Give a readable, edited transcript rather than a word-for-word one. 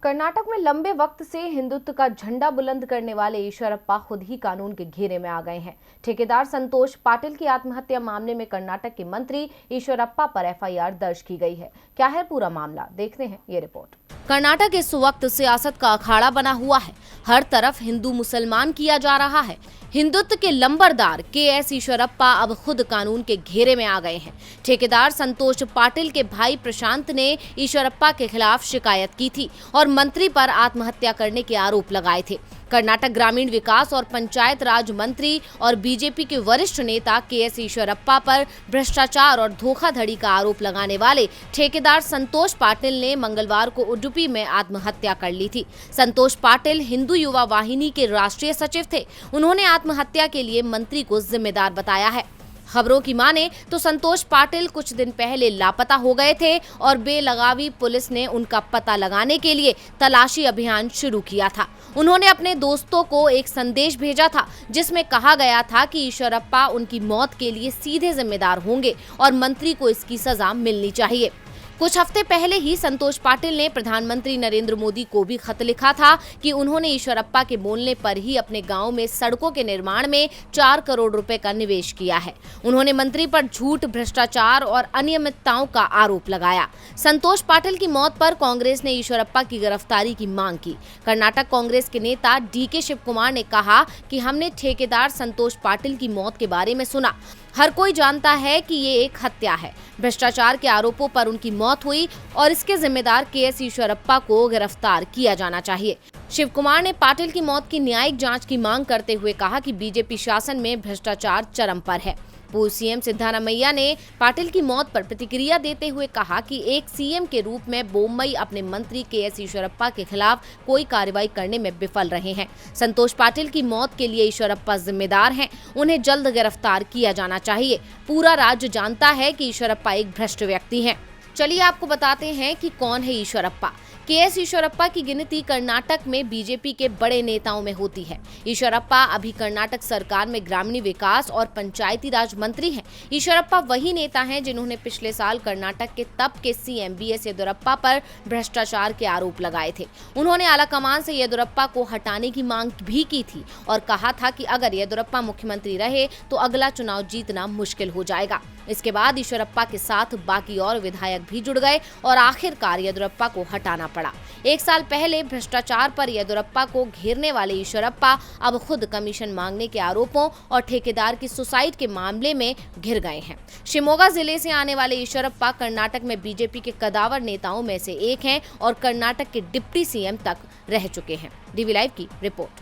कर्नाटक में लंबे वक्त से हिंदुत्व का झंडा बुलंद करने वाले ईश्वरप्पा खुद ही कानून के घेरे में आ गए हैं। ठेकेदार संतोष पाटिल की आत्महत्या मामले में कर्नाटक के मंत्री ईश्वरप्पा पर एफआईआर दर्ज की गई है। क्या है पूरा मामला, देखते हैं ये रिपोर्ट। कर्नाटक इस वक्त सियासत का अखाड़ा बना हुआ है। हर तरफ हिंदू मुसलमान किया जा रहा है। हिंदुत्व के लंबरदार के.एस. ईश्वरप्पा अब खुद कानून के घेरे में आ गए हैं। ठेकेदार संतोष पाटिल के भाई प्रशांत ने ईश्वरप्पा के खिलाफ शिकायत की थी और मंत्री पर आत्महत्या करने के आरोप लगाए थे। कर्नाटक ग्रामीण विकास और पंचायत राज मंत्री और बीजेपी के वरिष्ठ नेता के.एस. ईश्वरप्पा पर भ्रष्टाचार और धोखाधड़ी का आरोप लगाने वाले ठेकेदार संतोष पाटिल ने मंगलवार को उडुपी में आत्महत्या कर ली थी। संतोष पाटिल हिंदू युवा वाहिनी के राष्ट्रीय सचिव थे। उन्होंने आत्महत्या के लिए मंत्री को जिम्मेदार बताया है। खबरों की माने तो संतोष पाटिल कुछ दिन पहले लापता हो गए थे और बेलगावी पुलिस ने उनका पता लगाने के लिए तलाशी अभियान शुरू किया था। उन्होंने अपने दोस्तों को एक संदेश भेजा था जिसमें कहा गया था कि ईश्वरप्पा उनकी मौत के लिए सीधे जिम्मेदार होंगे और मंत्री को इसकी सजा मिलनी चाहिए। कुछ हफ्ते पहले ही संतोष पाटिल ने प्रधानमंत्री नरेंद्र मोदी को भी खत लिखा था कि उन्होंने ईश्वरप्पा के बोलने पर ही अपने गांव में सड़कों के निर्माण में 4 करोड़ रुपए का निवेश किया है। उन्होंने मंत्री पर झूठ, भ्रष्टाचार और अनियमितताओं का आरोप लगाया। संतोष पाटिल की मौत पर कांग्रेस ने ईश्वरप्पा की गिरफ्तारी की मांग की। कर्नाटक कांग्रेस के नेता डी.के. शिव कुमार ने कहा कि हमने ठेकेदार संतोष पाटिल की मौत के बारे में सुना। हर कोई जानता है कि ये एक हत्या है। भ्रष्टाचार के आरोपों पर उनकी मौत हुई और इसके जिम्मेदार के.एस. ईश्वरप्पा को गिरफ्तार किया जाना चाहिए। शिव कुमार ने पाटिल की मौत की न्यायिक जांच की मांग करते हुए कहा कि बीजेपी शासन में भ्रष्टाचार चरम पर है। पूर्व सीएम सिद्धारमैया ने पाटिल की मौत पर प्रतिक्रिया देते हुए कहा कि एक सीएम के रूप में बोम्मई अपने मंत्री के.एस. ईश्वरप्पा के खिलाफ कोई कार्रवाई करने में विफल रहे हैं। संतोष पाटिल की मौत के लिए ईश्वरप्पा जिम्मेदार हैं। उन्हें जल्द गिरफ्तार किया जाना चाहिए। पूरा राज्य जानता है कि ईश्वरप्पा एक भ्रष्ट व्यक्ति हैं। चलिए आपको बताते हैं कि कौन है ईश्वरप्पा। के.एस. ईश्वरप्पा की गिनती कर्नाटक में बीजेपी के बड़े नेताओं में होती है। ईश्वरप्पा अभी कर्नाटक सरकार में ग्रामीण विकास और पंचायती राज मंत्री हैं। ईश्वरप्पा वही नेता हैं जिन्होंने पिछले साल कर्नाटक के तब के सीएम बी.एस. येदियुरप्पा पर भ्रष्टाचार के आरोप लगाए थे। उन्होंने आलाकमान से येदियुरप्पा को हटाने की मांग भी की थी और कहा था कि अगर येदियुरप्पा मुख्यमंत्री रहे तो अगला चुनाव जीतना मुश्किल हो जाएगा। इसके बाद ईश्वरप्पा के साथ बाकी और विधायक भी जुड़ गए और आखिरकार येदियुरप्पा को हटाना पड़ा। 1 साल पहले भ्रष्टाचार पर येदियुरप्पा को घेरने वाले ईश्वरप्पा अब खुद कमीशन मांगने के आरोपों और ठेकेदार की सुसाइड के मामले में घिर गए हैं। शिमोगा जिले से आने वाले ईश्वरप्पा कर्नाटक में बीजेपी के कदावर नेताओं में से एक हैं और कर्नाटक के डिप्टी सीएम तक रह चुके हैं। डीवी लाइव की रिपोर्ट।